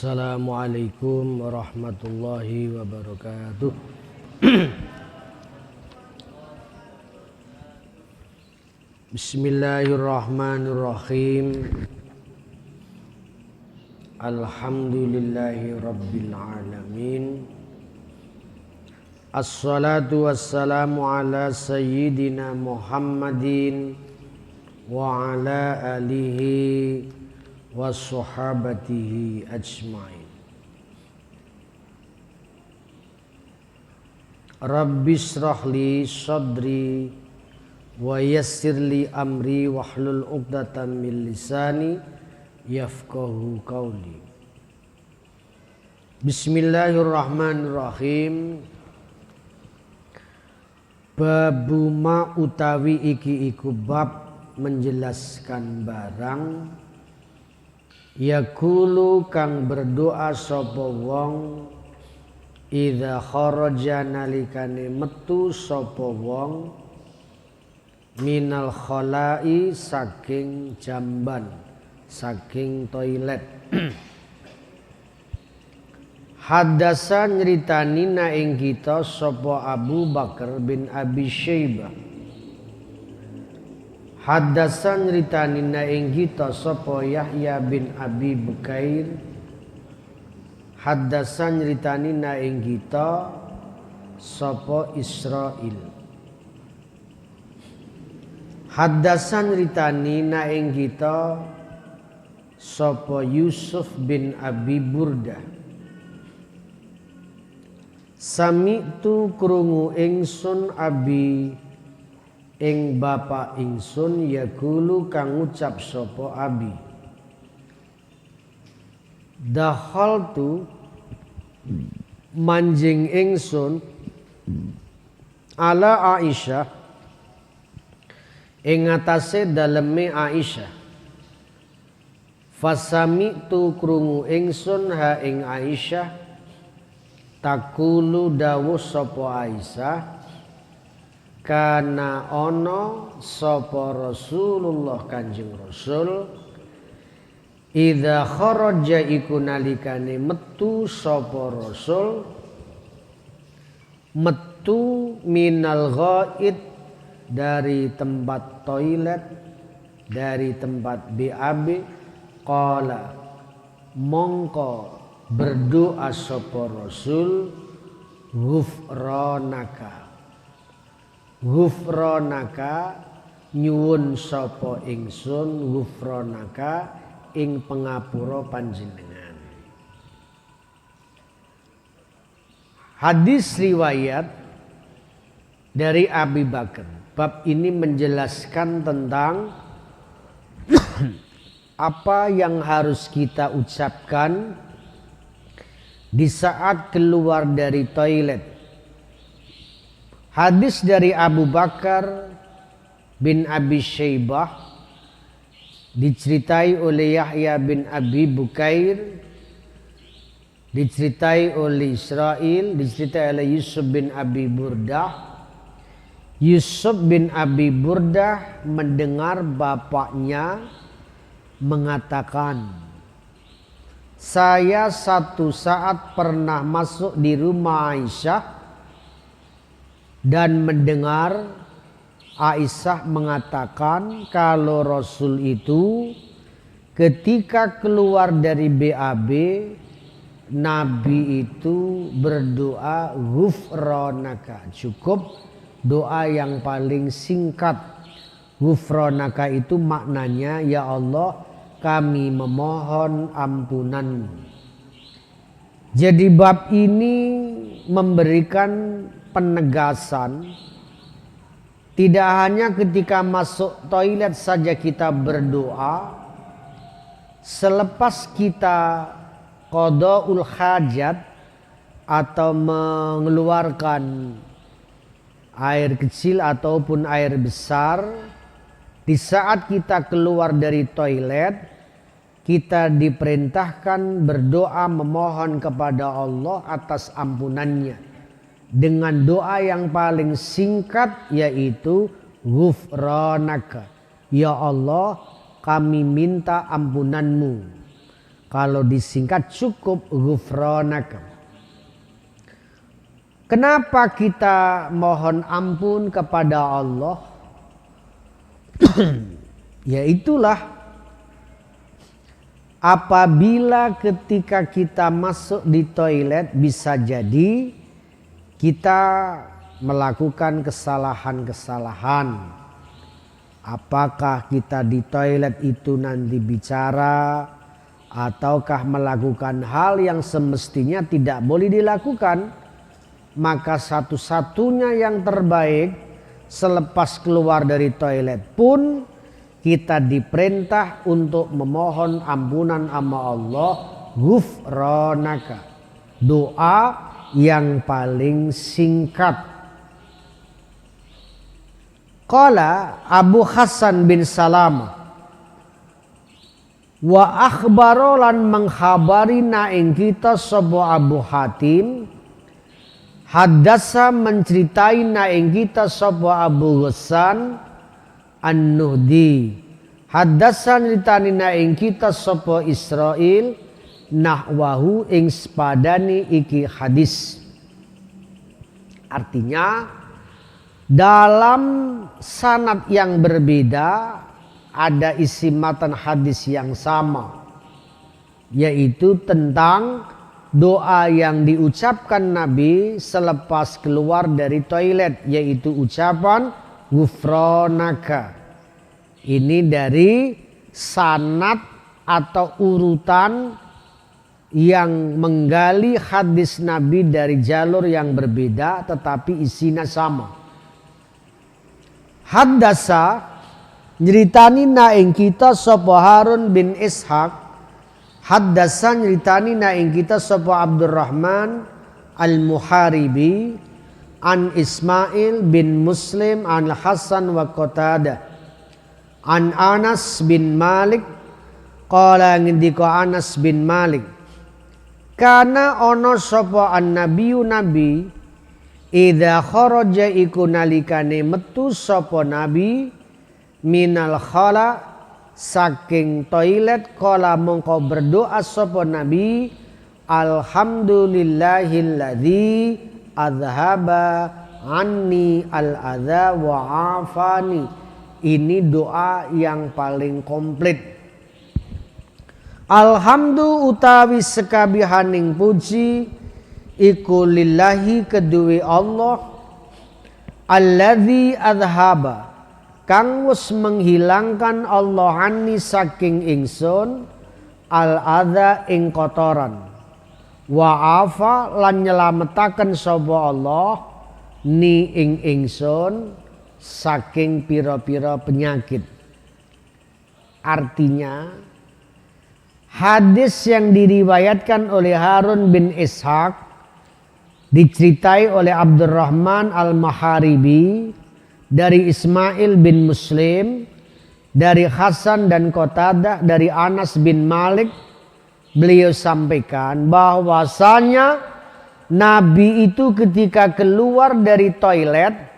Assalamualaikum warahmatullahi wabarakatuh. Bismillahirrahmanirrahim. Alhamdulillahi rabbil alamin. Assalatu wassalamu ala sayyidina Muhammadin wa ala alihi wa sahabatihi ajmain. Rabbi shrahli sadri wa yassirli amri wahlul 'uqdatam min lisani yafqahu qawli. Bismillahirrahmanirrahim. Babu ma utawi iki iku bab menjelaskan barang yaqulu kang berdoa sapa wong idza kharaja nalikane metu sapa wong minal khalai saking jamban saking toilet. Hadasa nyritani na ing kita sapa Abu Bakar bin Abi Syaibah. Hadasa nyritani na ing kita sapa Yahya bin Abi Bukair. Hadasa nyritani na ing kita sapa Israil. Hadasa nyritani na ing kita sapa Yusuf bin Abi Burdah. Sami'tu krungu ingsun Abi ing bapak ingsun yaqulu kang ngucap sapa Abi. Dakhaltu manjing ingsun ala Aisyah ing atase daleme Aisyah. Fasami'tu krungu ingsun ha ing Aisyah takulu dawuh sapa Aisyah kana ono sapa Rasulullah Kanjeng Rasul idza kharaja iku nalikane metu sapa Rasul metu minal ghaid dari tempat toilet dari tempat BAB qala mongko berdoa sapa Rasul ghufranaka nyuwun sapa ingsun ghufranaka ing pangapura panjenengan. Hadis riwayat dari Abi Bakar. Bab ini menjelaskan tentang apa yang harus kita ucapkan di saat keluar dari toilet. Hadis dari Abu Bakar bin Abi Syaibah diceritai oleh Yahya bin Abi Bukair, diceritai oleh Israil, diceritai oleh Yusuf bin Abi Burdah. Yusuf bin Abi Burdah mendengar bapaknya mengatakan, saya satu saat pernah masuk di rumah Aisyah dan mendengar Aisyah mengatakan kalau Rasul itu ketika keluar dari BAB Nabi itu berdoa ghufranaka. Cukup doa yang paling singkat. Ghufranaka itu maknanya ya Allah kami memohon ampunan. Jadi bab ini memberikan penegasan tidak hanya ketika masuk toilet saja kita berdoa, selepas kita qadaul hajat atau mengeluarkan air kecil ataupun air besar, di saat kita keluar dari toilet kita diperintahkan berdoa memohon kepada Allah atas ampunannya dengan doa yang paling singkat yaitu ghufranaka. Ya Allah, kami minta ampunanmu. Kalau disingkat cukup ghufranaka. Kenapa kita mohon ampun kepada Allah? Ya itulah, apabila ketika kita masuk di toilet bisa jadi kita melakukan kesalahan-kesalahan. Apakah kita di toilet itu nanti bicara ataukah melakukan hal yang semestinya tidak boleh dilakukan? Maka satu-satunya yang terbaik selepas keluar dari toilet pun kita diperintah untuk memohon ampunan sama Allah, ghufranaka. Doa yang paling singkat. Qala Abu Hasan bin Salamah wa akhbarolan mengkhabari ing kita sapa Abu Hatim haddasa menceritai ing kita sapa Abu Ghassan An-Nuhdi haddasa nyeritani ing kita sapa Israil nahwahu ing sepadani iki hadis. Artinya dalam sanad yang berbeda ada isi matan hadis yang sama, yaitu tentang doa yang diucapkan Nabi selepas keluar dari toilet, yaitu ucapan ghufranaka. Ini dari sanad atau urutan yang menggali hadis Nabi dari jalur yang berbeda tetapi isinya sama. Haddasa nyeritani ing kita sapa Harun bin Ishaq. Haddasa nyeritani ing kita sapa Abdurrahman Al-Muharibi an Ismail bin Muslim an Hasan wa Qatadah an Anas bin Malik qala ngendika Anas bin Malik kana ono sapa an-nabiyyu nabi idza kharaja iku nalikane metu sapa nabi minal khala saking toilet qala mongko berdoa sapa nabi alhamdulillahilladzi azhaba anni al-adza wa afani. Ini doa yang paling komplit. Alhamdu utawi sekabihaning puji iku lillahi kedue Allah alladzi azhaba kang wis menghilangkan Allah anni saking ingsun al-adza ing kotoran wa afa lan nyelametaken sapa Allah ni ing ingsun saking pira-pira penyakit. Artinya hadis yang diriwayatkan oleh Harun bin Ishaq diceritai oleh Abdurrahman Al-Maharibi dari Ismail bin Muslim dari Hasan dan Qatadah dari Anas bin Malik. Beliau sampaikan bahwasanya Nabi itu ketika keluar dari toilet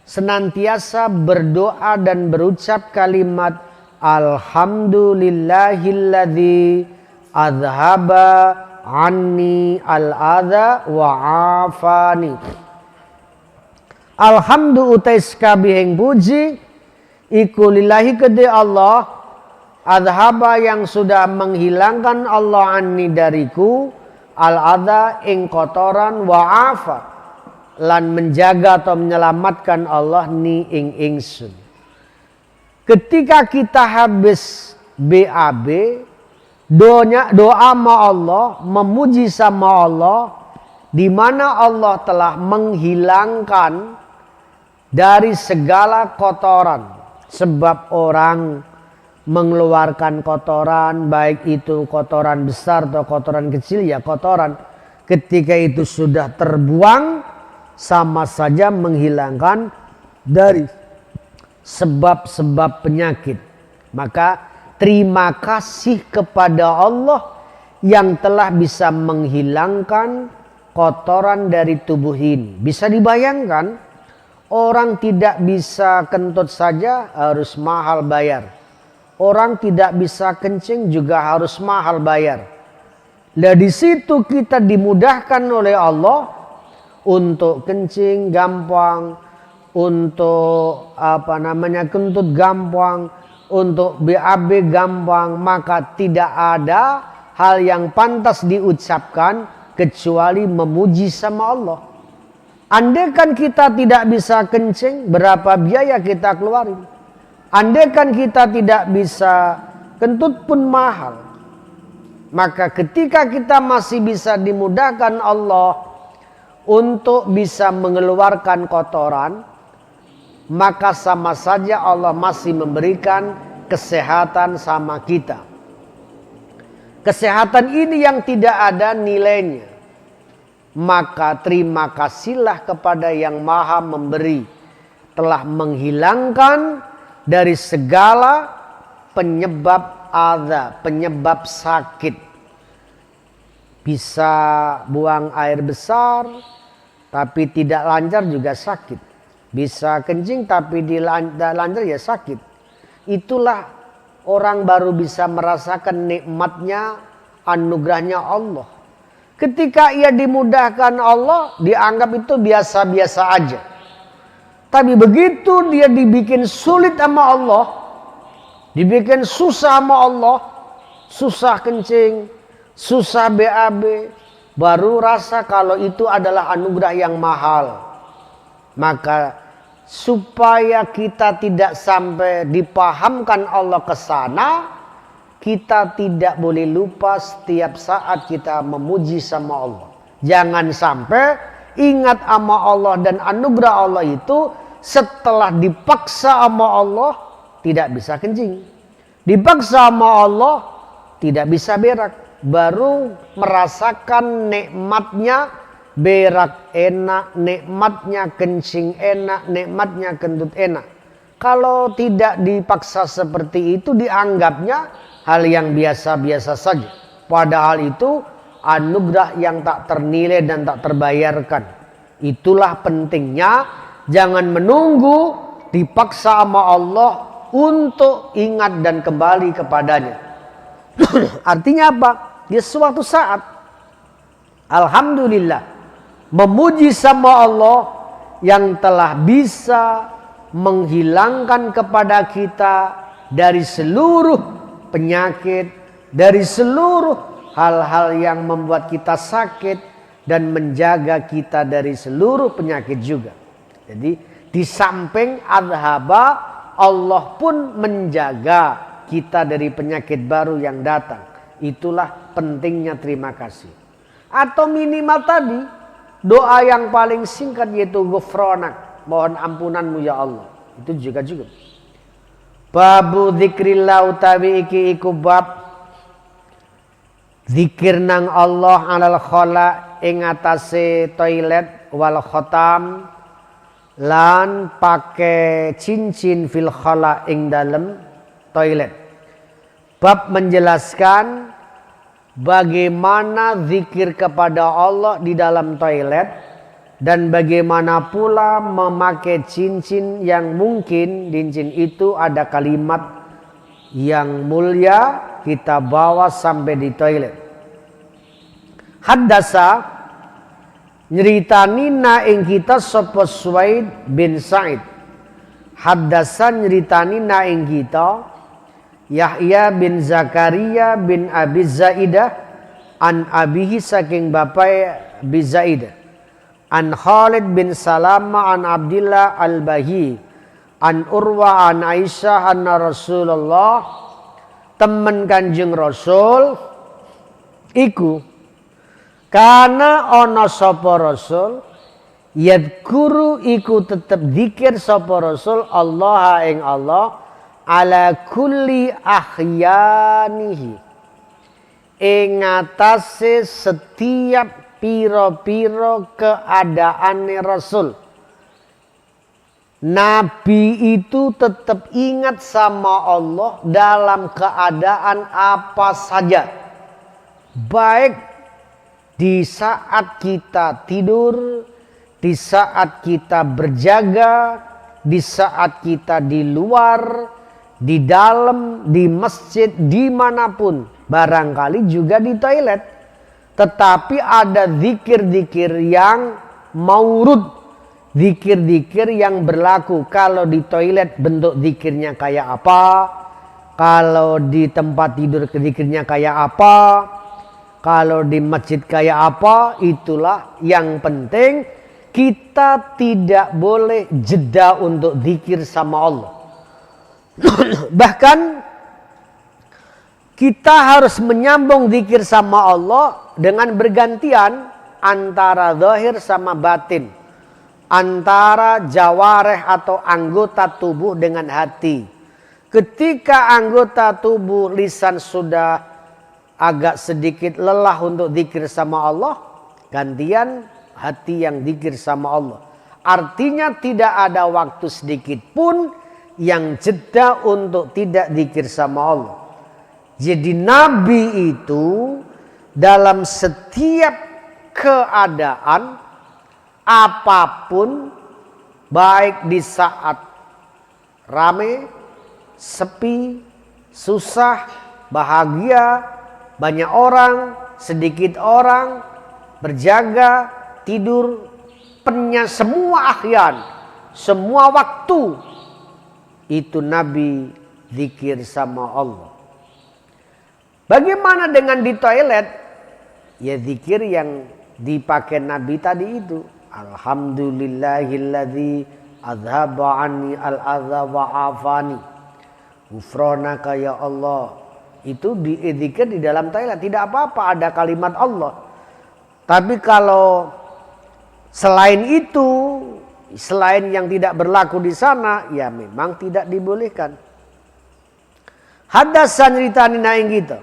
senantiasa berdoa dan berucap kalimat alhamdulillahilladzi azhaba anni al-adza wa afani. Alhamdu utai sekabehing puji iku lillahi kedhe Allah azhaba yang sudah menghilangkan Allah anni dariku al-adza ing kotoran wa afa lan menjaga atau menyelamatkan Allah ni ing ingsun. Ketika kita habis BAB, doa ma Allah, memuji sama Allah, di mana Allah telah menghilangkan dari segala kotoran. Sebab orang mengeluarkan kotoran, baik itu kotoran besar atau kotoran kecil, ya kotoran. Ketika itu sudah terbuang, sama saja menghilangkan dari sebab-sebab penyakit. Maka terima kasih kepada Allah yang telah bisa menghilangkan kotoran dari tubuh ini. Bisa dibayangkan orang tidak bisa kentut saja harus mahal bayar. Orang tidak bisa kencing juga harus mahal bayar. Nah di situ kita dimudahkan oleh Allah untuk kencing gampang, untuk kentut gampang, untuk BAB gampang, maka tidak ada hal yang pantas diucapkan kecuali memuji sama Allah. Andaikan kita tidak bisa kencing, berapa biaya kita keluarin? Andaikan kita tidak bisa kentut pun mahal. Maka ketika kita masih bisa dimudahkan Allah untuk bisa mengeluarkan kotoran, maka sama saja Allah masih memberikan kesehatan sama kita. Kesehatan ini yang tidak ada nilainya. Maka terima kasihlah kepada yang maha memberi. Telah menghilangkan dari segala penyebab adza, penyebab sakit. Bisa buang air besar tapi tidak lancar juga sakit. Bisa kencing tapi tidak lancar ya sakit. Itulah orang baru bisa merasakan nikmatnya, anugerahnya Allah. Ketika ia dimudahkan Allah, dianggap itu biasa-biasa aja. Tapi begitu dia dibikin sulit sama Allah, dibikin susah sama Allah, susah kencing, susah BAB, baru rasa kalau itu adalah anugerah yang mahal. Maka supaya kita tidak sampai dipahamkan Allah ke sana, kita tidak boleh lupa setiap saat kita memuji sama Allah. Jangan sampai ingat sama Allah dan anugerah Allah itu setelah dipaksa sama Allah tidak bisa kencing. Dipaksa sama Allah tidak bisa berak. Baru merasakan nikmatnya berak enak, nikmatnya kencing enak, nikmatnya kentut enak. Kalau tidak dipaksa seperti itu dianggapnya hal yang biasa-biasa saja. Padahal itu anugerah yang tak ternilai dan tak terbayarkan. Itulah pentingnya jangan menunggu dipaksa sama Allah untuk ingat dan kembali kepadanya. Artinya apa? Di suatu saat alhamdulillah memuji sama Allah yang telah bisa menghilangkan kepada kita dari seluruh penyakit, dari seluruh hal-hal yang membuat kita sakit dan menjaga kita dari seluruh penyakit juga. Jadi di samping adhaba, Allah pun menjaga kita dari penyakit baru yang datang. Itulah pentingnya terima kasih. Atau minimal tadi doa yang paling singkat yaitu ghufranak, mohon ampunanmu ya Allah. Itu juga cukup. Babu dzikrillah utawi iki iku bab zikir nang Allah alal khala ing atase toilet wal khotam lan pake cincin fil khala ing dalem toilet. Bab menjelaskan bagaimana zikir kepada Allah di dalam toilet dan bagaimana pula memakai cincin yang mungkin cincin itu ada kalimat yang mulia kita bawa sampai di toilet. Haddasa nyeritani na ing kita sapa Suwaid bin Sa'id. Haddasa nyeritani na ing kita Yahya bin Zakaria bin Abi Zaidah an abihi saking bapai Abi Zaidah an Khalid bin Salama an Abdillah al-Bahi an Urwa an Aisyah anna Rasulullah temen Kanjeng Rasul iku kana ana sapa Rasul yadhkuru iku tetep zikir sapa Rasul Allah ing Allah ala kulli ahyanihi ing atase setiap piro-piro keadaane Rasul. Nabi itu tetap ingat sama Allah dalam keadaan apa saja. Baik di saat kita tidur, di saat kita berjaga, di saat kita di luar, di dalam, di masjid, dimanapun, barangkali juga di toilet. Tetapi ada zikir-zikir yang maurud, zikir-zikir yang berlaku. Kalau di toilet bentuk zikirnya kayak apa, kalau di tempat tidur zikirnya kayak apa, kalau di masjid kayak apa, itulah yang penting. Kita tidak boleh jeda untuk zikir sama Allah. Bahkan kita harus menyambung zikir sama Allah dengan bergantian antara zahir sama batin, antara jawareh atau anggota tubuh dengan hati. Ketika anggota tubuh lisan sudah agak sedikit lelah untuk zikir sama Allah, gantian hati yang zikir sama Allah. Artinya tidak ada waktu sedikit pun yang jeda untuk tidak zikir sama Allah. Jadi Nabi itu dalam setiap keadaan apapun, baik di saat rame, sepi, susah, bahagia, banyak orang, sedikit orang, berjaga, tidur, semua ahyan, semua waktu, itu Nabi zikir sama Allah. Bagaimana dengan di toilet? Ya zikir yang dipakai Nabi tadi itu. Alhamdulillahilladzi azhaba anni al-adza wa afani. Ghufranaka ya Allah. Itu zikir di dalam toilet. Tidak apa-apa ada kalimat Allah. Tapi kalau selain itu, selain yang tidak berlaku di sana, ya memang tidak dibolehkan. Hadasan ritani naing gitu.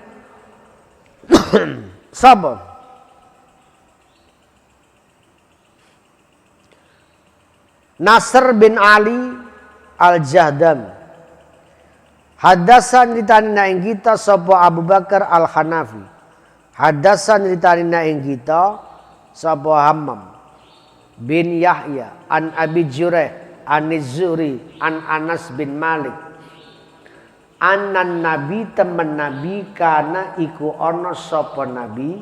Sabar. Nasr bin Ali Al-Jahdam. Hadasan ditanina ing kita sapa Abu Bakar Al-Hanafi. Hadasan ditanina ing kita sapa Hammam bin Yahya an Abi Juraih an Zuhri an Anas bin Malik. Anan Nabi temen Nabi kana iku ana sapa Nabi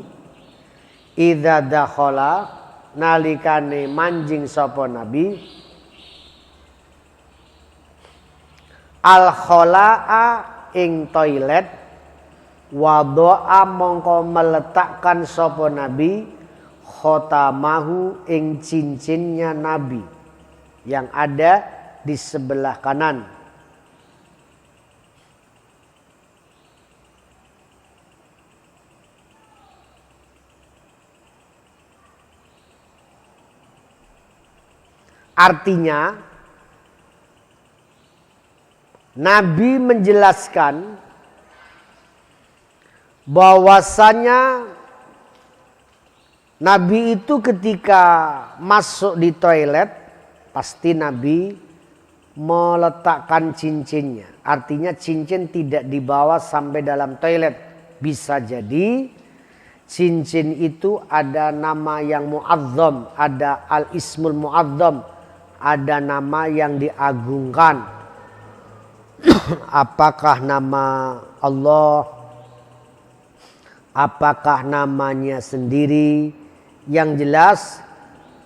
idza dakhala nalikane manjing sapa Nabi al khalaa ing toilet wadoa mongko meletakkan sapa Nabi khotamahu ing cincinnya Nabi yang ada di sebelah kanan. Artinya Nabi menjelaskan bahwasanya Nabi itu ketika masuk di toilet pasti Nabi meletakkan cincinnya. Artinya cincin tidak dibawa sampai dalam toilet. Bisa jadi cincin itu ada nama yang mu'azzam, ada al-ismul mu'azzam, ada nama yang diagungkan. Apakah nama Allah, apakah namanya sendiri? Yang jelas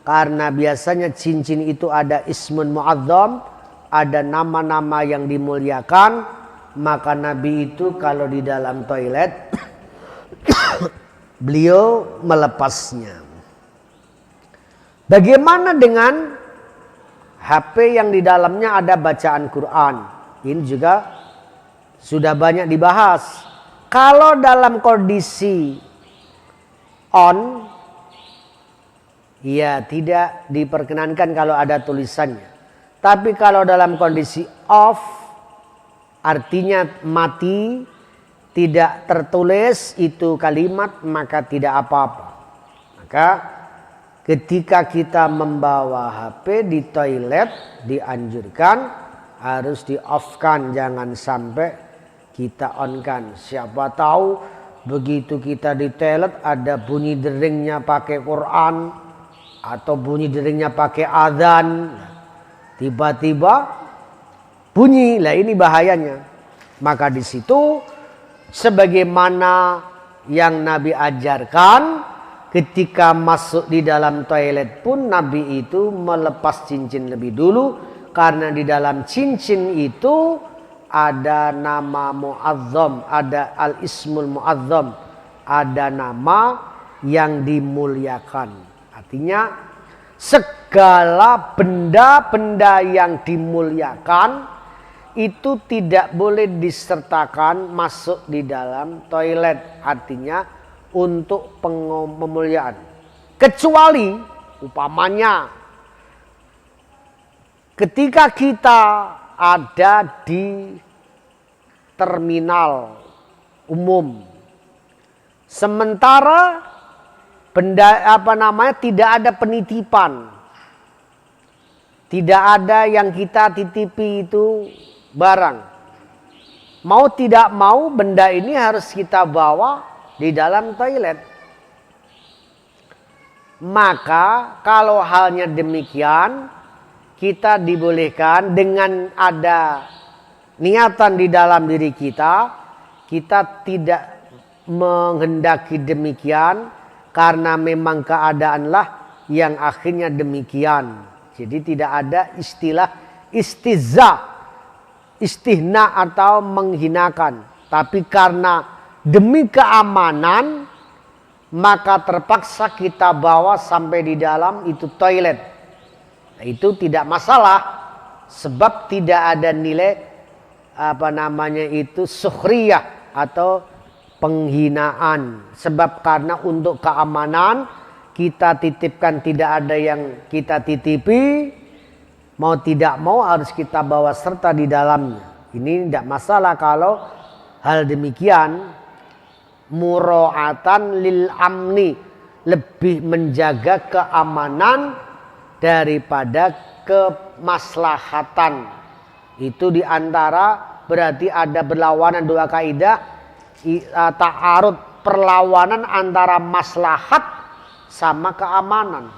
karena biasanya cincin itu ada ismun mu'azzam, ada nama-nama yang dimuliakan, maka Nabi itu kalau di dalam toilet beliau melepasnya. Bagaimana dengan HP yang di dalamnya ada bacaan Quran? Ini juga sudah banyak dibahas. Kalau dalam kondisi on, ya tidak diperkenankan kalau ada tulisannya. Tapi kalau dalam kondisi off, artinya mati, tidak tertulis itu kalimat, maka tidak apa-apa. Maka ketika kita membawa HP di toilet dianjurkan harus di-off-kan, jangan sampai kita on-kan. Siapa tahu begitu kita di toilet ada bunyi deringnya pakai Quran atau bunyi deringnya pakai azan, tiba-tiba bunyi, lah ini bahayanya. Maka di situ sebagaimana yang Nabi ajarkan, ketika masuk di dalam toilet pun Nabi itu melepas cincin lebih dulu, karena di dalam cincin itu ada nama mu'azzam, ada al-ismul mu'azzam, ada nama yang dimuliakan. Artinya segala benda-benda yang dimuliakan itu tidak boleh disertakan masuk di dalam toilet. Artinya untuk pemuliaan. Kecuali umpamanya ketika kita ada di terminal umum, sementara tidak ada penitipan, tidak ada yang kita titipi itu barang. Mau tidak mau benda ini harus kita bawa di dalam toilet. Maka kalau halnya demikian, kita dibolehkan dengan ada niatan di dalam diri kita, kita tidak menghendaki demikian karena memang keadaanlah yang akhirnya demikian. Jadi tidak ada istilah istihna atau menghinakan. Tapi karena demi keamanan, maka terpaksa kita bawa sampai di dalam itu toilet. Nah, itu tidak masalah, sebab tidak ada nilai sukhriyah atau penghinaan. Sebab karena untuk keamanan kita titipkan, tidak ada yang kita titipi, mau tidak mau harus kita bawa serta di dalamnya. Ini tidak masalah kalau hal demikian. Mura'atan lil amni, lebih menjaga keamanan daripada kemaslahatan. Itu diantara berarti ada berlawanan dua kaidah, ta'arud, perlawanan antara maslahat sama keamanan.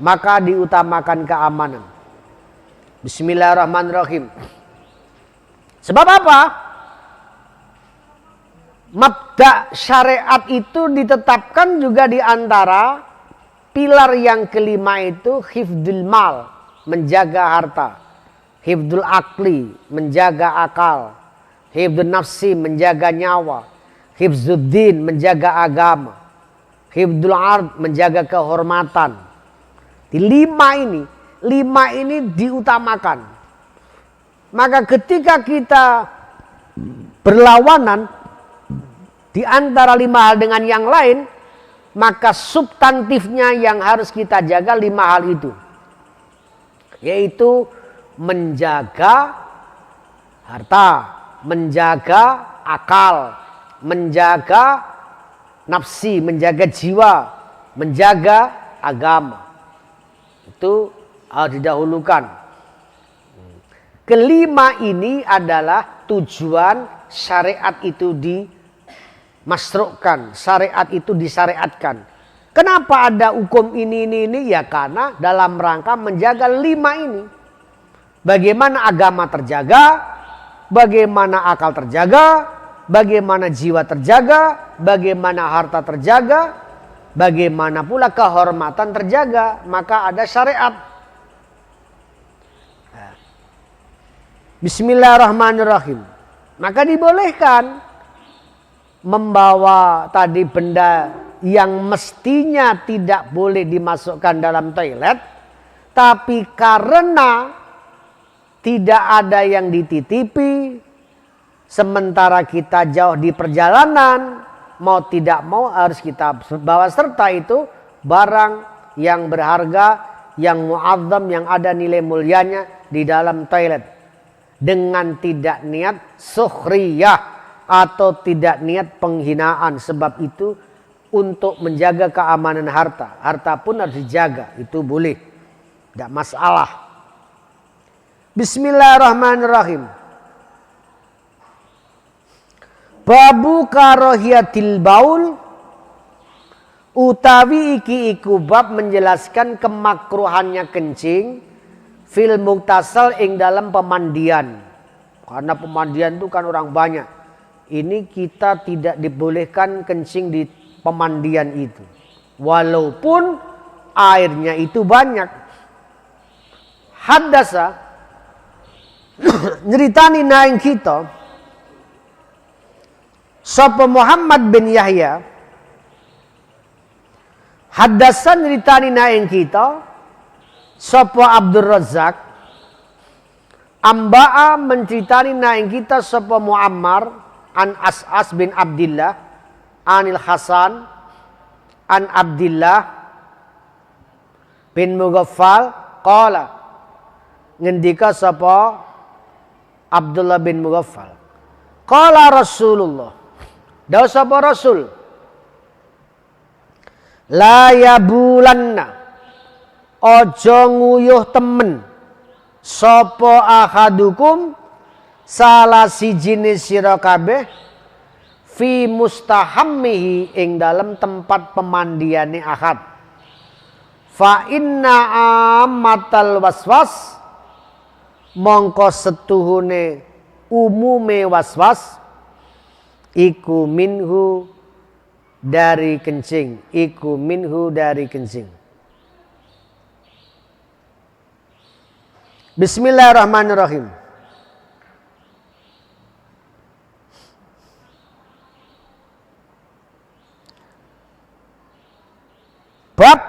Maka diutamakan keamanan. Bismillahirrahmanirrahim. Sebab apa? Mabda syariat itu ditetapkan juga di antara pilar yang kelima itu hifdzul mal, menjaga harta. Hifdzul akli, menjaga akal. Hifdzul nafsi, menjaga nyawa. Hifdzuddin, menjaga agama. Hifdzul ard, menjaga kehormatan. Di lima ini diutamakan. Maka ketika kita berlawanan di antara lima hal dengan yang lain, maka substantifnya yang harus kita jaga lima hal itu, yaitu menjaga harta, menjaga akal, menjaga nafsi, menjaga jiwa, menjaga agama. Itu harus didahulukan. Kelima ini adalah tujuan syariat itu dimasrukkan, syariat itu disyariatkan. Kenapa ada hukum ini? Ya karena dalam rangka menjaga lima ini. Bagaimana agama terjaga, bagaimana akal terjaga, bagaimana jiwa terjaga, bagaimana harta terjaga, bagaimana pula kehormatan terjaga. Maka ada syariat. Bismillahirrahmanirrahim. Maka dibolehkan membawa tadi benda yang mestinya tidak boleh dimasukkan dalam toilet, tapi karena tidak ada yang dititipi, sementara kita jauh di perjalanan, mau tidak mau harus kita bawa serta itu barang yang berharga, yang mu'azzam, yang ada nilai mulianya di dalam toilet, dengan tidak niat sukhriyah atau tidak niat penghinaan. Sebab itu untuk menjaga keamanan harta. Harta pun harus dijaga. Itu boleh. Tidak masalah. Bismillahirrahmanirrahim. Babu karohiyatil baul. Utawi iki iku bab menjelaskan kemakruhannya kencing fil muktasal ing dalam pemandian. Karena pemandian itu kan orang banyak. Ini kita tidak dibolehkan kencing di pemandian itu. Walaupun airnya itu banyak. Haddasa nyeritani naing kita sapa Muhammad bin Yahya. Haddasa nyeritani naing kita sapa Abdul Razak. Amba'a menceritani naing kita sapa Muammar an As'as bin Abdillah anil Hasan an Abdillah bin Mughaffal qala ngendika sapa Abdullah bin Mughaffal qala Rasulullah dawuh sapa Rasul la yabulanna ojo nguyuh temen sapa ahadukum salah sijine sira kabeh fi mustahammihi ing dalam tempat pemandiane ahad. Fa inna ammatal waswas mongko setuhune umume waswas iku minhu dari kencing, iku minhu dari kencing. Bismillahirrahmanirrahim. Bab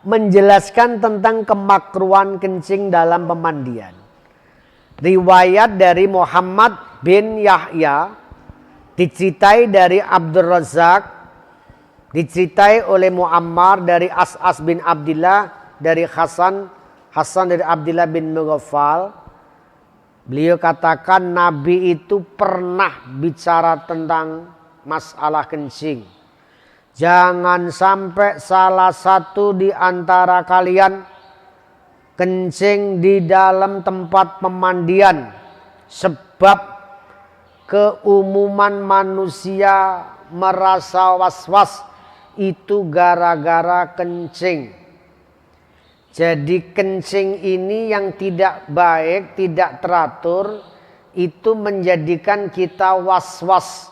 menjelaskan tentang kemakruhan kencing dalam pemandian. Riwayat dari Muhammad bin Yahya, diceritai dari Abdul Razak, diceritai oleh Muammar dari As'as bin Abdillah, dari Hasan dari Abdillah bin Mughaffal. Beliau katakan Nabi itu pernah bicara tentang masalah kencing. Jangan sampai salah satu di antara kalian kencing di dalam tempat pemandian. Sebab keumuman manusia merasa was-was itu gara-gara kencing. Jadi kencing ini yang tidak baik, tidak teratur, itu menjadikan kita was-was.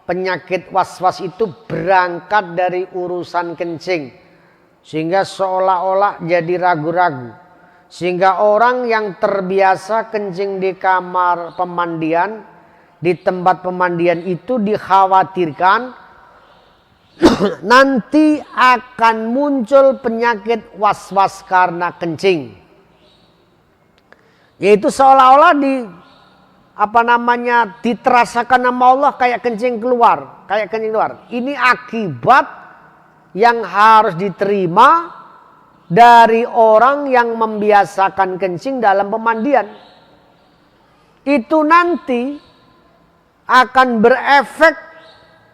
Penyakit was-was itu berangkat dari urusan kencing. Sehingga seolah-olah jadi ragu-ragu. Sehingga orang yang terbiasa kencing di kamar pemandian, di tempat pemandian itu dikhawatirkan nanti akan muncul penyakit was-was karena kencing. Yaitu seolah-olah diterasakan nama Allah kayak kencing keluar. Ini akibat yang harus diterima dari orang yang membiasakan kencing dalam pemandian. Itu nanti akan berefek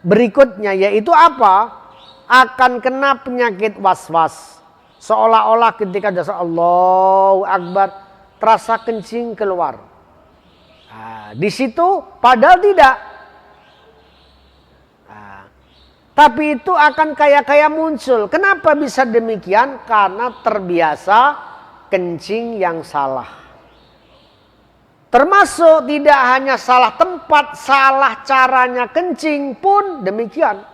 berikutnya, yaitu apa? Akan kena penyakit was-was. Seolah-olah ketika dasar Allahu Akbar terasa kencing keluar. Nah, di situ padahal tidak. Nah, tapi itu akan kayak muncul. Kenapa bisa demikian? Karena terbiasa kencing yang salah. Termasuk tidak hanya salah tempat, salah caranya kencing pun demikian.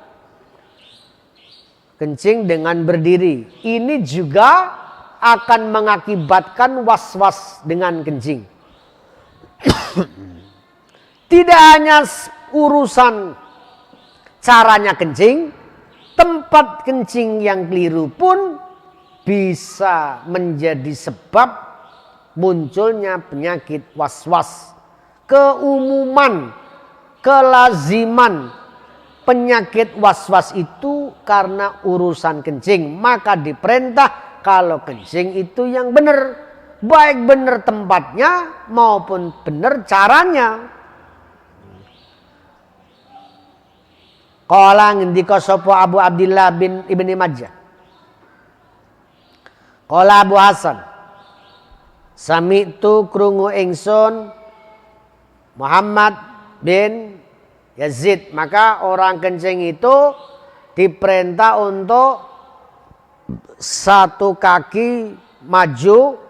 Kencing dengan berdiri. Ini juga akan mengakibatkan was-was dengan kencing. Tidak hanya urusan caranya kencing, tempat kencing yang keliru pun bisa menjadi sebab munculnya penyakit was-was. Keumuman, kelaziman penyakit was-was itu karena urusan kencing. Maka diperintah kalau kencing itu yang benar. Baik benar tempatnya maupun benar caranya. Qala ngendika sapa Abu Abdillah bin Ibni Majah. Qala Abu Hasan, sami'tu krungu ingsun Muhammad bin Yazid. Maka orang kencing itu diperintah untuk satu kaki maju,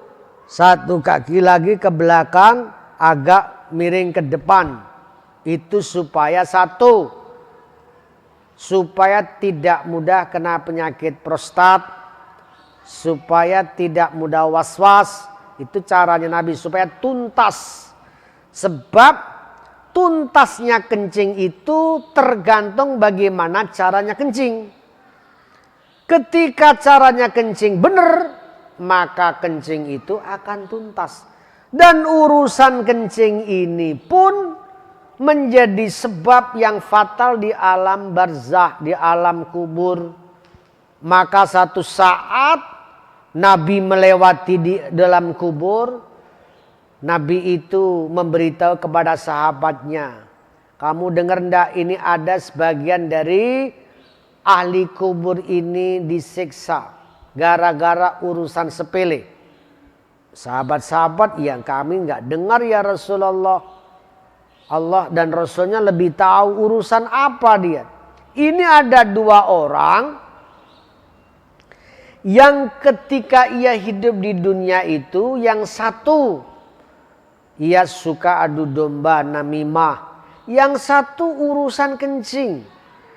satu kaki lagi ke belakang agak miring ke depan. Itu supaya satu, supaya tidak mudah kena penyakit prostat, supaya tidak mudah was-was. Itu caranya Nabi supaya tuntas. Sebab tuntasnya kencing itu tergantung bagaimana caranya kencing. Ketika caranya kencing benar, maka kencing itu akan tuntas. Dan urusan kencing ini pun menjadi sebab yang fatal di alam barzah, di alam kubur. Maka satu saat Nabi melewati di dalam kubur, Nabi itu memberitahu kepada sahabatnya, kamu dengar enggak, ini ada sebagian dari ahli kubur ini disiksa gara-gara urusan sepele. Sahabat-sahabat, yang kami enggak dengar ya Rasulullah. Allah dan Rasulnya lebih tahu urusan apa dia. Ini ada dua orang yang ketika ia hidup di dunia itu, yang satu ia suka adu domba, namimah. Yang satu urusan kencing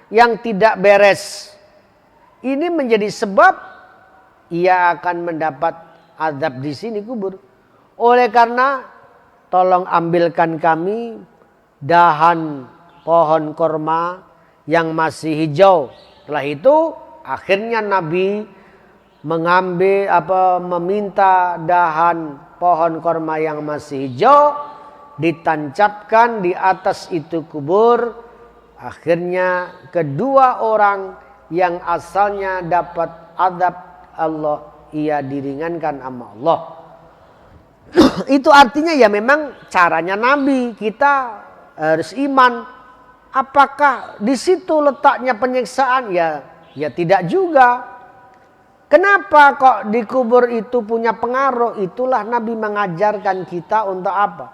yang tidak beres. Ini menjadi sebab ia akan mendapat azab di sini kubur. Oleh karena tolong ambilkan kami dahan pohon korma yang masih hijau. Setelah itu akhirnya Nabi meminta dahan pohon korma yang masih hijau, ditancapkan di atas itu kubur. Akhirnya kedua orang yang asalnya dapat azab Allah, ia diringankan sama Allah. Itu artinya ya memang caranya Nabi. Kita harus iman. Apakah di situ letaknya penyiksaan? Ya tidak juga. Kenapa kok di kubur itu punya pengaruh? Itulah Nabi mengajarkan kita untuk apa?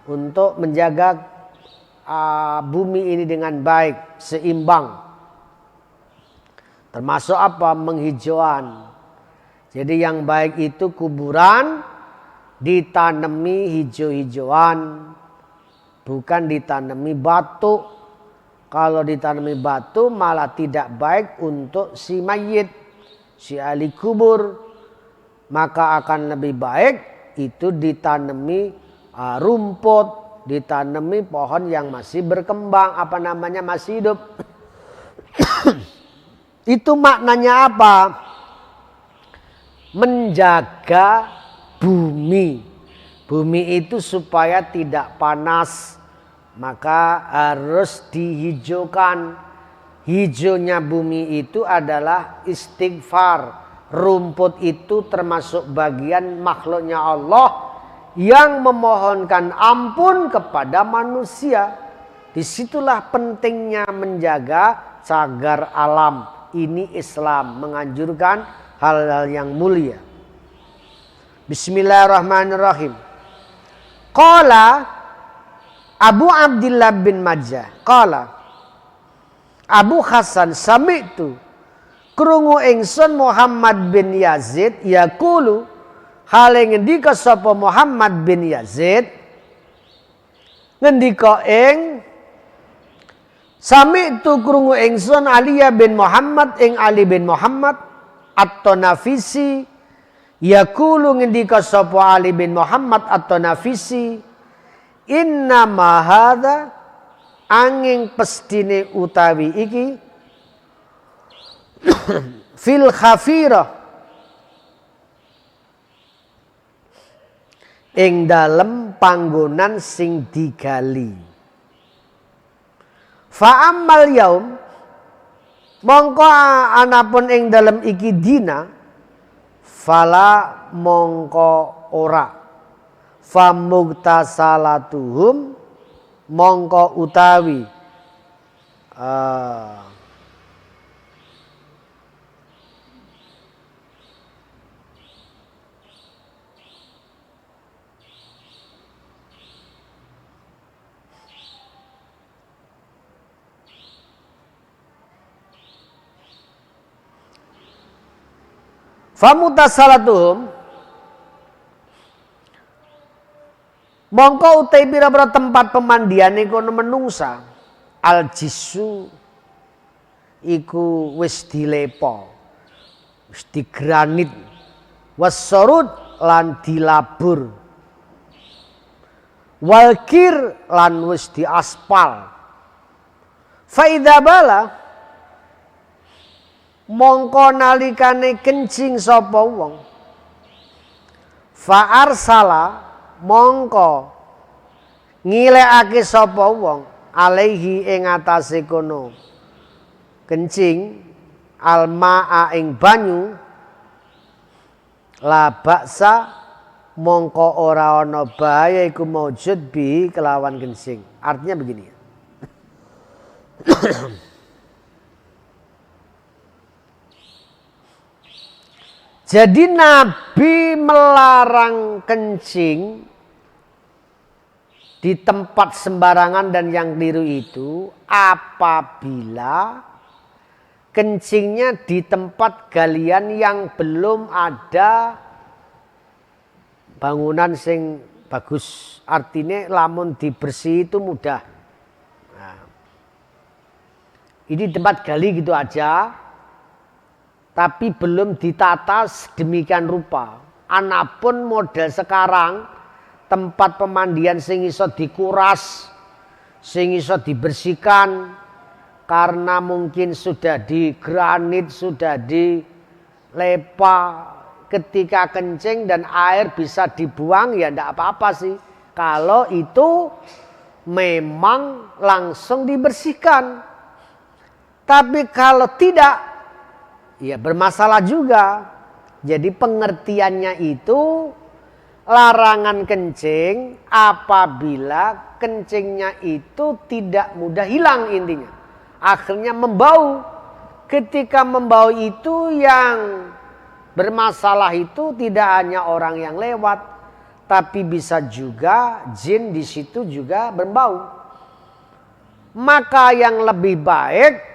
Untuk menjaga bumi ini dengan baik, seimbang. Termasuk apa? Menghijauan. Jadi yang baik itu kuburan ditanami hijau-hijauan, bukan ditanami batu. Kalau ditanami batu malah tidak baik untuk si mayit, si ahli kubur. Maka akan lebih baik itu ditanami rumput, ditanami pohon yang masih berkembang, masih hidup. Itu maknanya apa? Menjaga bumi. Bumi itu supaya tidak panas, maka harus dihijaukan. Hijaunya bumi itu adalah istighfar. Rumput itu termasuk bagian makhluknya Allah yang memohonkan ampun kepada manusia. Disitulah pentingnya menjaga cagar alam. Ini Islam menganjurkan hal-hal yang mulia. Bismillahirrahmanirrahim. Qala Abu Abdillah bin Majah. Qala Abu Hasan sami'tu krungu ingsun Muhammad bin Yazid yaqulu hale ngendika sapa Muhammad bin Yazid ngendika ing sami'tu krungu ingsun Ali bin Muhammad ing Ali bin Muhammad At-Tanafisi yaqulu ngendika sapa Ali bin Muhammad At-Tanafisi inna ma hadza angin pestine utawi iki fil khafirah ing dalem panggonan sing digali. Fa ammal yaum mongko anapun ing dalem iki dina fala mongko ora fa mugtasalatuhum mongko utawi famutasalatuhum Mongko utai pira-pira tempat pemandian kono menungsa al jisu iku wis dilepo, wis digranit, wassorud lan dilabur, walkir lan wis diaspal. Faida bala mongko nalikane kencing sapa wong, fa arsala mongko ngilekake sapa wong alaihi ing atase kono kencing almaa ing banyu, la baksa mongko ora ana bahaya iku maujud bi kelawan kencing. Artinya begini ya. Jadi Nabi melarang kencing di tempat sembarangan dan yang keliru itu apabila kencingnya di tempat galian yang belum ada bangunan sing bagus. Artinya lamun dibersih itu mudah. Nah, ini tempat gali gitu aja. Tapi belum ditata sedemikian rupa. Anapun model sekarang tempat pemandian sing iso dikuras, sing iso dibersihkan karena mungkin sudah di granit, sudah dilepa, ketika kencing dan air bisa dibuang ya enggak apa-apa sih. Kalau itu memang langsung dibersihkan. Tapi kalau tidak ya bermasalah juga. Jadi pengertiannya itu larangan kencing apabila kencingnya itu tidak mudah hilang intinya. Akhirnya membau. Ketika membau itu yang bermasalah itu tidak hanya orang yang lewat, tapi bisa juga jin di situ juga berbau. Maka yang lebih baik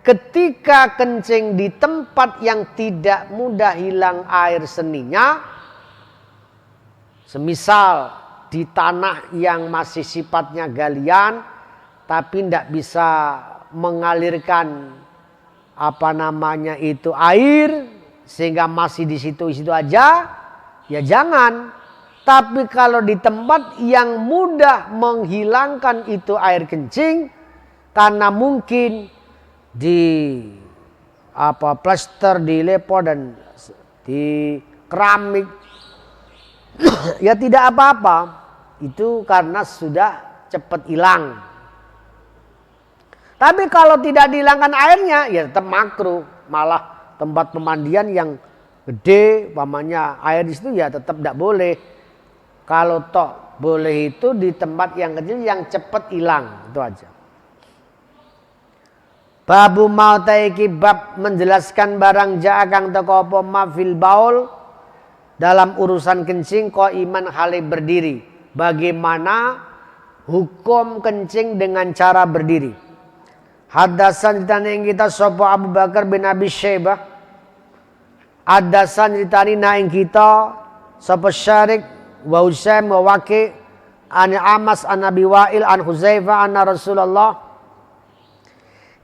ketika kencing di tempat yang tidak mudah hilang air seninya, semisal di tanah yang masih sifatnya galian, tapi tidak bisa mengalirkan air, sehingga masih di situ aja, ya jangan. Tapi kalau di tempat yang mudah menghilangkan itu air kencing, karena mungkin di plaster, di lepo dan di keramik, ya tidak apa-apa. Itu karena sudah cepat hilang. Tapi kalau tidak dihilangkan airnya ya tetap makruh. Malah tempat pemandian yang gede, umpamanya air di situ ya tetap tidak boleh. Kalau toh boleh itu di tempat yang kecil yang cepat hilang, itu aja. Babu mautaiki bab menjelaskan barang ja'a kang teko apa ma fil baul dalam urusan kencing ko iman hale berdiri. Bagaimana hukum kencing dengan cara berdiri? Hadasan ditanya yang kita sapa Abu Bakar bin Abi Syaibah. Hadasan ditanya yang kita sapa Syarik wa Husaim wa Waqi an Amas an Abi Wa'il an Huzaifah anna Rasulullah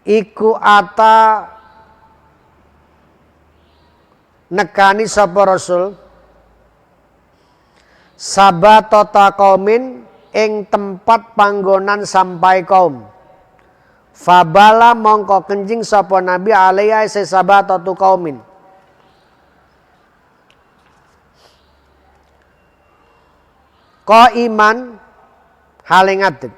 iku ata nekani sapa Rasul sabatota kaumin ing tempat panggonan sampai kaum. Fabala mongko kencing sapa Nabi alaihi sabatatu kaumin. Qaiman hale ngadeg.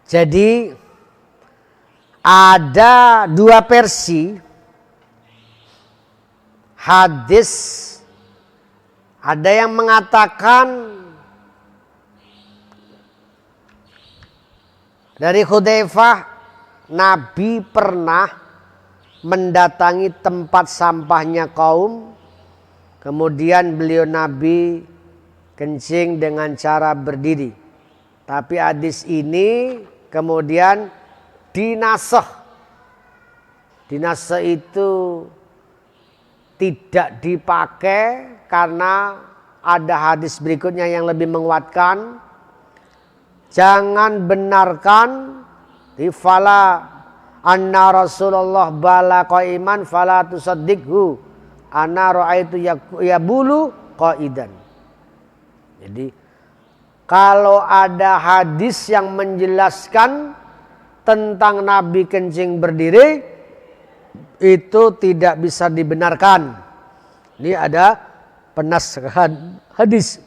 Jadi ada dua versi hadis. Ada yang mengatakan Dari Hudzaifah, Nabi pernah mendatangi tempat sampahnya kaum. Kemudian beliau Nabi kencing dengan cara berdiri. Tapi hadis ini kemudian dinasakh. Dinasakh itu tidak dipakai karena ada hadis berikutnya yang lebih menguatkan. Jangan benarkan fala anna Rasulullah bala qaiman fala tusaddiqhu ana ra'aitu yabulu qaidan. Jadi kalau ada hadis yang menjelaskan tentang Nabi kencing berdiri, itu tidak bisa dibenarkan. Ini ada penaskhan hadis.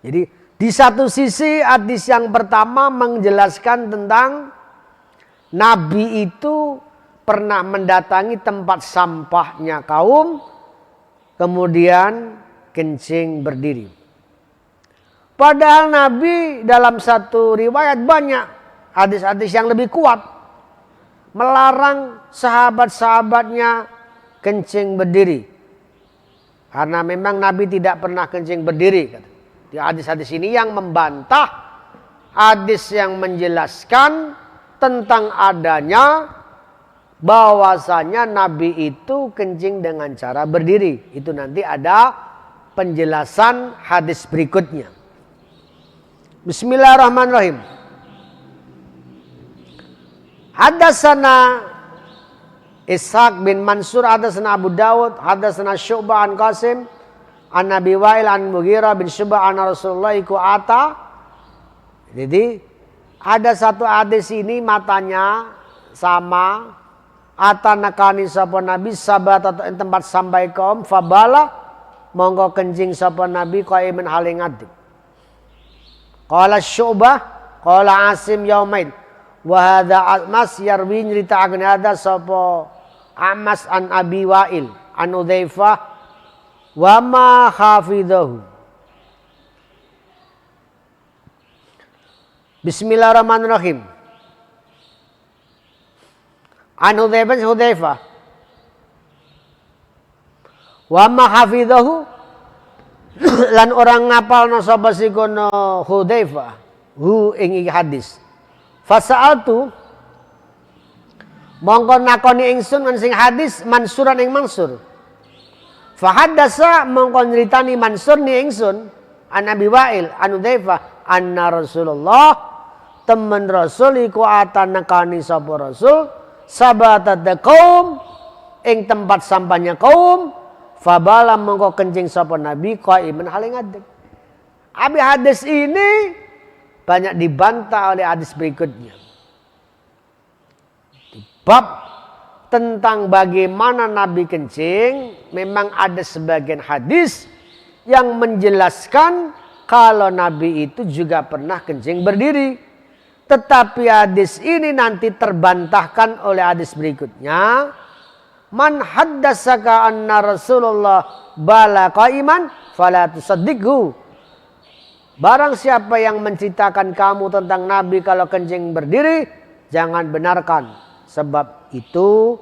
Jadi di satu sisi hadis yang pertama menjelaskan tentang Nabi itu pernah mendatangi tempat sampahnya kaum, kemudian kencing berdiri. Padahal Nabi dalam satu riwayat banyak hadis-hadis yang lebih kuat melarang sahabat-sahabatnya kencing berdiri. Karena memang Nabi tidak pernah kencing berdiri. Di hadis-hadis ini yang membantah hadis yang menjelaskan tentang adanya bahwasanya Nabi itu kencing dengan cara berdiri. Itu nanti ada penjelasan hadis berikutnya. Bismillahirrahmanirrahim. Hadatsana Ishaq bin Mansur, hadatsana Abu Dawud, hadatsana Syu'bah an Qasim an Abi Wa'il an Mughirah bin Syu'bah an Rasulullah iku ata. Jadi ada satu hadis ini matanya sama. Ata nakani sapa Nabi sabat atau tempat sampai kaum fabala monggo kencing sapa Nabi qaiman haling ngadeg. Qala Syu'bah qala Asim yaumain wa hadza Amas yarwi nyritakaken hadza sapa Amas an Abi Wa'il an Hudzaifah wa ma hafidhahu. Bismillahirrahmanirrahim. An Hudzaifah wa ma hafidhahu lan orang ngapalno sapa sikono Hudzaifah hu ing hadis. Fasa'atu mongko nakoni ingsun sing hadis Mansuran ing Mansur. Fahaddasa mongko nyritani Mansur ni ingsun an Abi Wa'il an Hudzaifah anna Rasulullah temen Rasul iku atan nakani sapa Rasul sabatat kaum ing tempat sampahnya kaum fabala mongko kencing sapa Nabi qaiman haling ngadeg. Abi hadis ini banyak dibantah oleh hadis berikutnya. Di bab tentang bagaimana Nabi kencing, memang ada sebagian hadis yang menjelaskan kalau Nabi itu juga pernah kencing berdiri. Tetapi hadis ini nanti terbantahkan oleh hadis berikutnya. Man haddatsaka anna Rasulullah bala qaiman fala tusaddiqhu. Barang siapa yang menceritakan kamu tentang Nabi kalau kencing berdiri, jangan benarkan. Sebab itu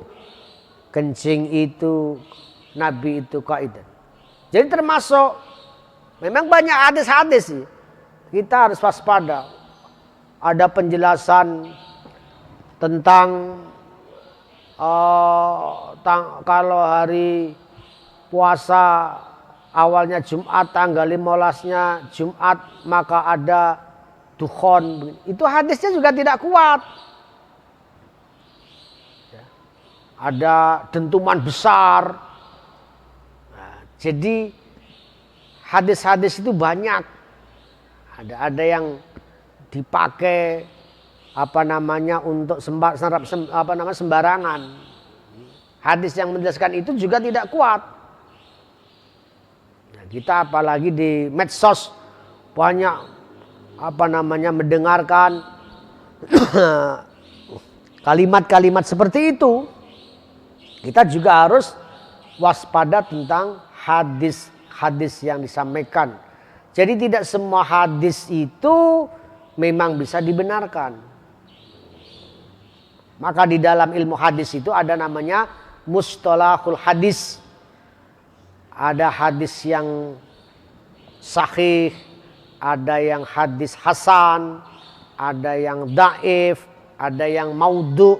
kencing itu Nabi itu kaidah. Jadi termasuk memang banyak hadis-hadis sih. Kita harus waspada. Ada penjelasan tentang kalau hari puasa awalnya Jumat tanggal 15-nya Jumat maka ada dukhon. Itu hadisnya juga tidak kuat. Ada dentuman besar. Nah, jadi hadis-hadis itu banyak. Ada yang dipakai untuk sembarangan. Hadis yang menjelaskan itu juga tidak kuat. Nah, kita apalagi di medsos banyak mendengarkan kalimat-kalimat seperti itu. Kita juga harus waspada tentang hadis-hadis yang disampaikan. Jadi tidak semua hadis itu memang bisa dibenarkan. Maka di dalam ilmu hadis itu ada namanya mustalahul hadis. Ada hadis yang sahih, ada yang hadis hasan, ada yang dhaif, ada yang maudhu,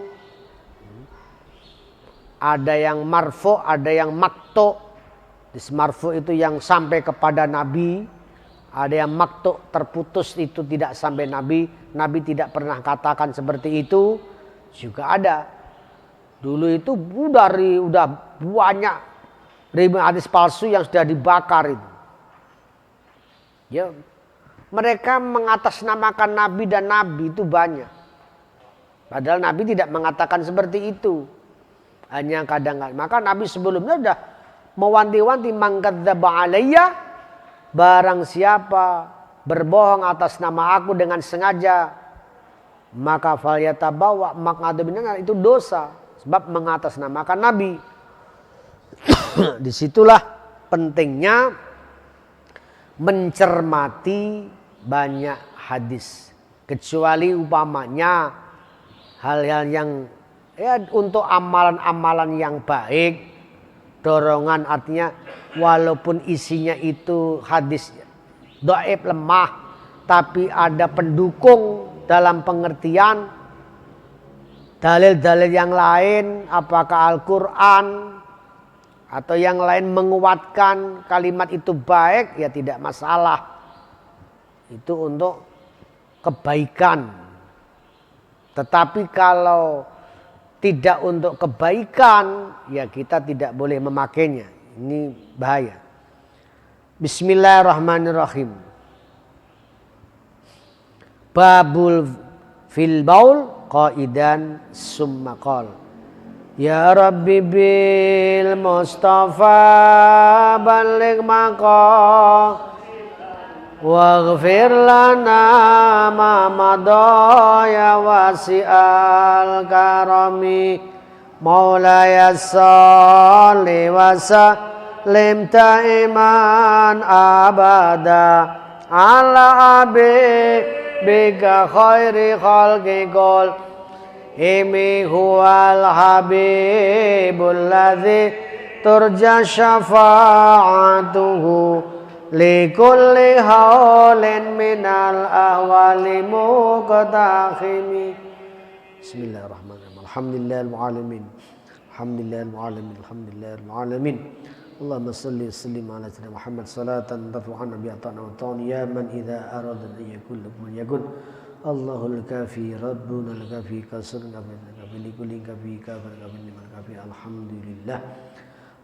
ada yang marfu, ada yang maktu. Marfu itu yang sampai kepada Nabi, ada yang maktu terputus itu tidak sampai Nabi, Nabi tidak pernah katakan seperti itu, juga ada. Dulu itu udah banyak ribuan hadis palsu yang sudah dibakar itu. Ya, mereka mengatasnamakan Nabi dan Nabi itu banyak. Padahal Nabi tidak mengatakan seperti itu. Hanya kadang-kadang. Maka Nabi sebelumnya sudah mewanti-wanti, mangkadzdzaba alayya, barang siapa berbohong atas nama aku dengan sengaja, maka falyatabawa maq'adahu minan nar, itu dosa sebab mengatasnamakan Nabi. Disitulah pentingnya mencermati banyak hadis, kecuali umpamanya hal-hal yang ya untuk amalan-amalan yang baik, dorongan, artinya walaupun isinya itu hadis dhaif, lemah, tapi ada pendukung dalam pengertian dalil-dalil yang lain, apakah Al-Quran atau yang lain menguatkan kalimat itu baik, ya tidak masalah. Itu untuk kebaikan. Tetapi kalau tidak untuk kebaikan, ya kita tidak boleh memakainya. Ini bahaya. Bismillahirrahmanirrahim. Babul fil baul qaidan summa qal. Ya Rabbi bil Mustafa baligh maqam waghfir lana ma madha ya wasi'al karami maulaya sholli wa sallim ta'iman abada ala abika khairi khalqi qul imi huwal habibul ladzi turja syafa'atuhu likulli haulin minal ahwali muqtakhimi. Bismillahirrahmanirrahim. Alhamdulillahil alamin. Alhamdulillahil alamin. Alhamdulillahil alamin. Allahumma salli wa sallim ala sayyidina Muhammad salatan tarfa'una bi atana wa ta'ani ya man idza arada an yakun lakum yakun. Allahul kafi rabbuna al kafi kasrun kafi likulli kafi kafan kafi liman kafi. Alhamdulillah.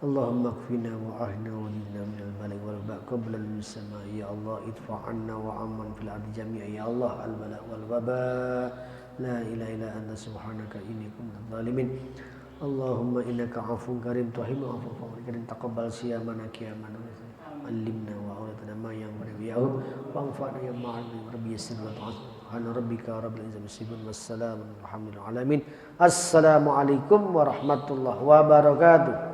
Allahumma kfina wa ahna wa nidna minal bala wal ba' qabla al-sama ya Allah idfa' anna wa amman fil ardi jami'a ya Allah al-bala wal waba la ilaha illa anta subhanaka inni kuntu zalimin. Allahumma innaka afuwwun karim tuhibbu afwa karim taqabbal siyamana qiyamana allimna wa awratna ma yanfa'u wanfa'na ya ma'al rabbi yassir wa ta'ala ana rabbika rabbil izzati wassalamu alhamdulillahi alamin. Assalamu alaikum warahmatullahi wabarakatuh.